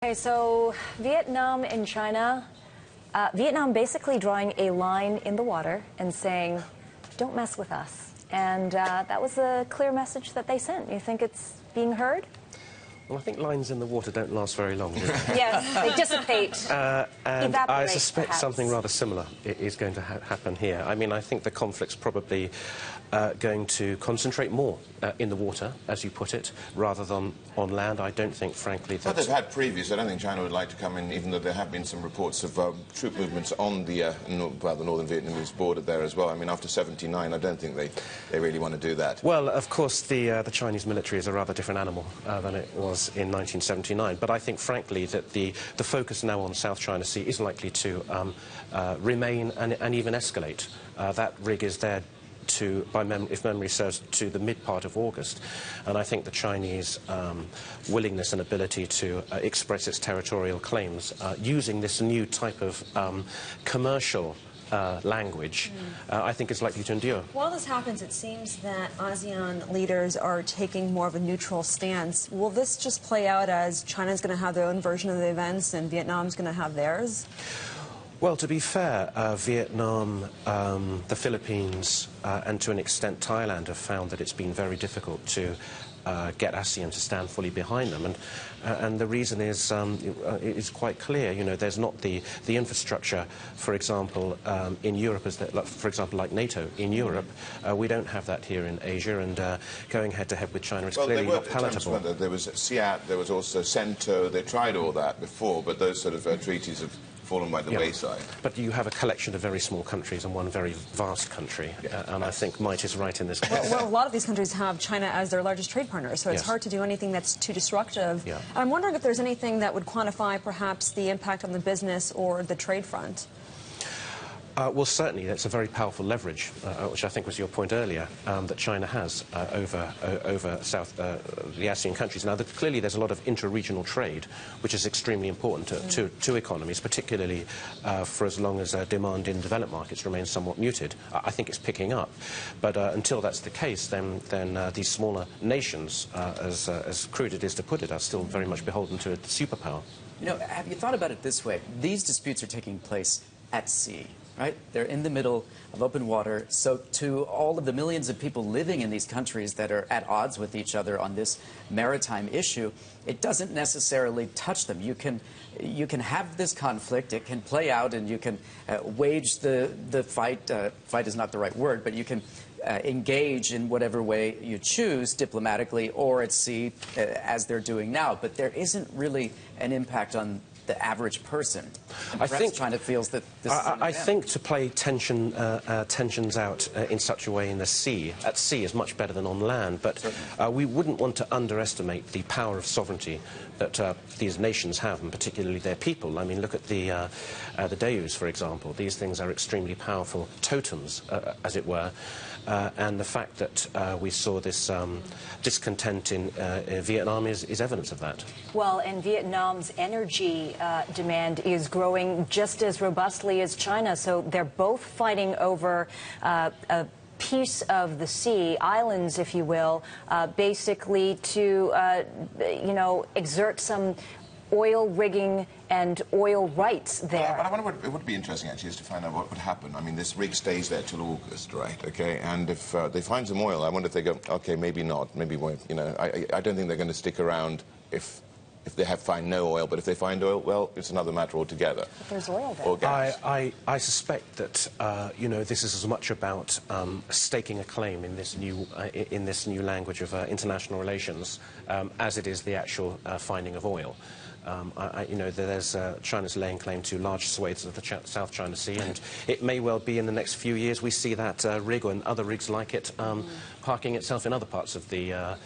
Okay, so Vietnam and China, Vietnam basically drawing a line in the water and saying, don't mess with us. And that was a clear message that they sent. You think it's being heard? Well, I think lines in the water don't last very long, do they? Yes, they dissipate, and evaporate, I suspect perhaps. something rather similar is going to happen here. I mean, I think the conflict's probably going to concentrate more in the water, as you put it, rather than on land. I don't think, frankly, that... What they've had previous, I don't think China would like to come in, even though there have been some reports of troop movements on the, the northern Vietnamese border there as well. I mean, after '79, I don't think they really want to do that. Well, of course, the Chinese military is a rather different animal than it was in 1979. But I think, frankly, that the focus now on the South China Sea is likely to remain and even escalate. That rig is there to, if memory serves, to the mid-part of August. And I think the Chinese willingness and ability to express its territorial claims using this new type of commercial language, I think is likely to endure. While this happens, it seems that ASEAN leaders are taking more of a neutral stance. Will this just play out as China's going to have their own version of the events and Vietnam's going to have theirs? Well, to be fair, Vietnam, the Philippines, and to an extent Thailand have found that it's been very difficult to get ASEAN to stand fully behind them, and the reason is it is quite clear. You know, there's not the infrastructure, for example, in Europe, for example, like NATO in Europe. We don't have that here in Asia, and going head-to-head with China is clearly not palatable. There was SEAT, there was also CENTO. They tried all that before, but those sort of treaties have fallen by the wayside. But you have a collection of very small countries and one very vast country, and I think might is right in this case. Well, a lot of these countries have China as their largest trade partner, so it's hard to do anything that's too disruptive. Yeah. I'm wondering if there's anything that would quantify perhaps the impact on the business or the trade front. Well, certainly, that's a very powerful leverage, which I think was your point earlier, that China has over the ASEAN countries. Now, clearly, there's a lot of inter-regional trade, which is extremely important to economies, particularly for as long as demand in developed markets remains somewhat muted. I think it's picking up. But until that's the case, then these smaller nations, as crude it is to put it, are still very much beholden to a superpower. You know, have you thought about it this way? These disputes are taking place at sea. Right? They're in the middle of open water. So to all of the millions of people living in these countries that are at odds with each other on this maritime issue, it doesn't necessarily touch them. You can have this conflict, it can play out, and you can wage the fight. Fight is not the right word, but you can engage in whatever way you choose, diplomatically or at sea, as they're doing now. But there isn't really an impact on the average person. And perhaps China feels that this is I think to play tensions out in such a way at sea is much better than on land, but we wouldn't want to underestimate the power of sovereignty that these nations have, and particularly their people. I mean, look at the Deus, for example. These things are extremely powerful totems, as it were, and the fact that we saw this discontent in Vietnam is evidence of that. Well, and Vietnam's energy demand is growing just as robustly as China, so they're both fighting over a piece of the sea, islands, if you will, basically to, you know, exert some oil rigging and oil rights there. But I wonder what it would be interesting, actually, is to find out what would happen. I mean, this rig stays there till August, right? Okay, and if they find some oil, I wonder if they go, okay, maybe not, maybe won't. You know, I don't think they're going to stick around if they find no oil. But if they find oil, well, it's another matter altogether. But there's oil there. Or gas. I suspect that you know, this is as much about staking a claim in this new language of international relations as it is the actual finding of oil. You know, there's China's laying claim to large swathes of the South China Sea, and it may well be in the next few years we see that rig and other rigs like it parking itself in other parts of the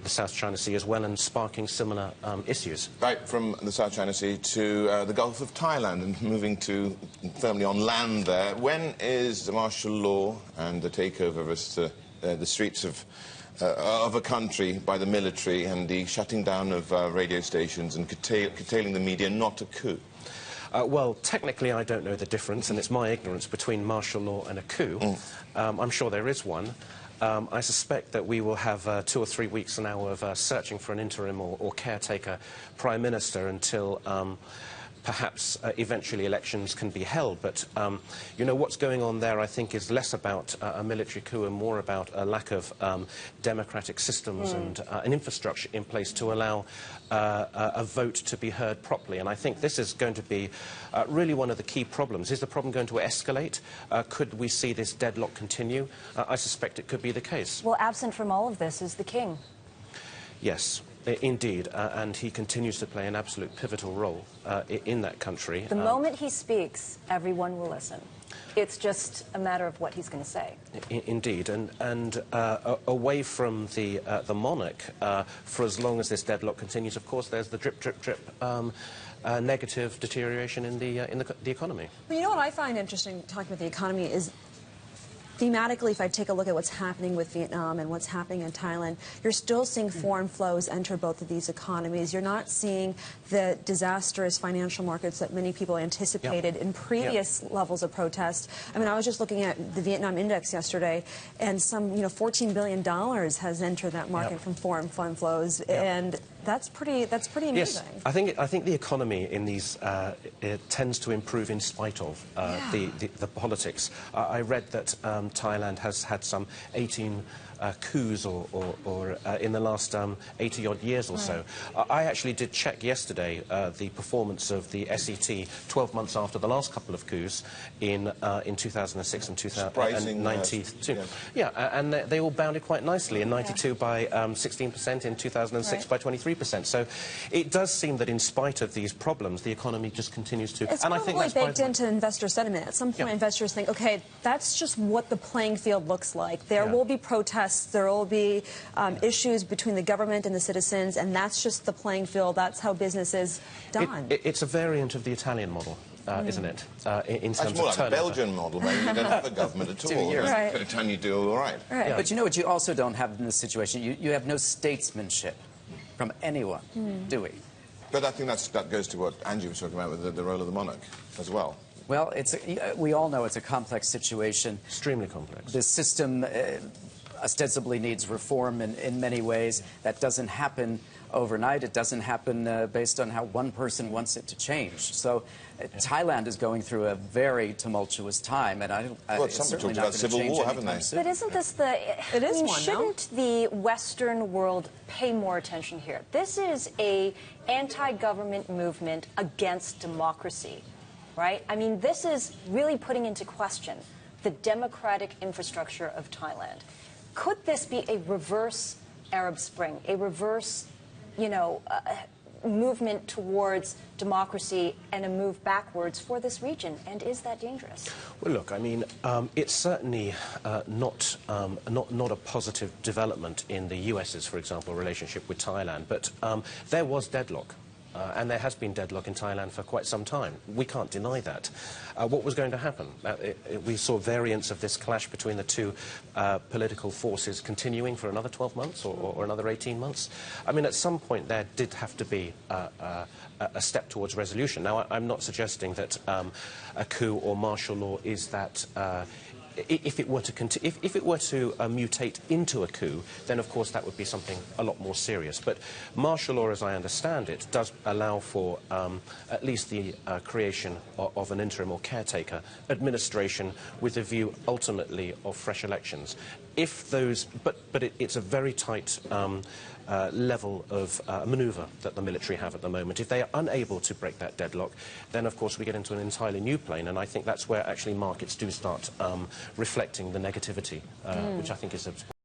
South China Sea as well, and sparking similar issues. Right, from the South China Sea to the Gulf of Thailand, and moving to firmly on land there. When is the martial law and the takeover of the streets of a country by the military and the shutting down of radio stations and curtailing the media not a coup? Well, technically I don't know the difference, and it's my ignorance between martial law and a coup. I'm sure there is one. I suspect that we will have 2 or 3 weeks now of searching for an interim or caretaker prime minister until perhaps eventually elections can be held. But, you know, what's going on there, I think, is less about a military coup and more about a lack of democratic systems and an infrastructure in place to allow a vote to be heard properly. And I think this is going to be really one of the key problems. Is the problem going to escalate? Could we see this deadlock continue? I suspect it could be the case. Well, absent from all of this is the king. Yes. Indeed, and he continues to play an absolute pivotal role in that country. The moment he speaks, everyone will listen. It's just a matter of what he's going to say. Indeed, and away from the monarch, for as long as this deadlock continues, of course, there's the drip, drip, drip negative deterioration in the economy. Well, you know what I find interesting talking about the economy is, thematically, if I take a look at what's happening with Vietnam and what's happening in Thailand, you're still seeing foreign flows enter both of these economies. You're not seeing the disastrous financial markets that many people anticipated in previous levels of protest. I mean, I was just looking at the Vietnam index yesterday, and some, $14 billion has entered that market from foreign fund flows, and that's pretty amazing. Yes, I think the economy in these it tends to improve in spite of the politics. I read that Thailand has had some 18 coups or in the last 80-odd years or so. I actually did check yesterday the performance of the SET 12 months after the last couple of coups in 2006 and 2092. And they all bounded quite nicely. In 92 by 16%, in 2006 by 23%. So it does seem that in spite of these problems, the economy just continues to... It's and probably I think that's baked into investor sentiment. At some point, investors think, okay, that's just what the playing field looks like. There will be protests. There will be issues between the government and the citizens, and that's just the playing field. That's how business is done. It's a variant of the Italian model, isn't it? In terms It's more of like a turnover. Belgian model, where you don't have a government at all. 2 years. By the time you do all right. But you know what you also don't have in this situation? You have no statesmanship from anyone, do we? But I think that goes to what Angie was talking about with the role of the monarch as well. Well, we all know it's a complex situation. Extremely complex. The system ostensibly needs reform in many ways. That doesn't happen overnight. It doesn't happen based on how one person wants it to change. So Thailand is going through a very tumultuous time, and it's certainly not going to change civil war, haven't anytime they? soon. But isn't this the... It is one, shouldn't the Western world pay more attention here? This is a anti-government movement against democracy, right? I mean, this is really putting into question the democratic infrastructure of Thailand. Could this be a reverse Arab Spring, a reverse, movement towards democracy and a move backwards for this region? And is that dangerous? Well, look, I mean, it's certainly not a positive development in the US's, for example, relationship with Thailand. But there was deadlock. And there has been deadlock in Thailand for quite some time. We can't deny that. What was going to happen? We saw variants of this clash between the two political forces continuing for another 12 months or another 18 months. I mean, at some point there did have to be a step towards resolution. Now, I'm not suggesting that a coup or martial law is that... If it were to mutate into a coup, then of course that would be something a lot more serious. But martial law, as I understand it, does allow for at least the creation of an interim or caretaker administration with a view ultimately of fresh elections. If those, but it's a very tight level of manoeuvre that the military have at the moment. If they are unable to break that deadlock, then of course we get into an entirely new plane, and I think that's where actually markets do start reflecting the negativity, which I think is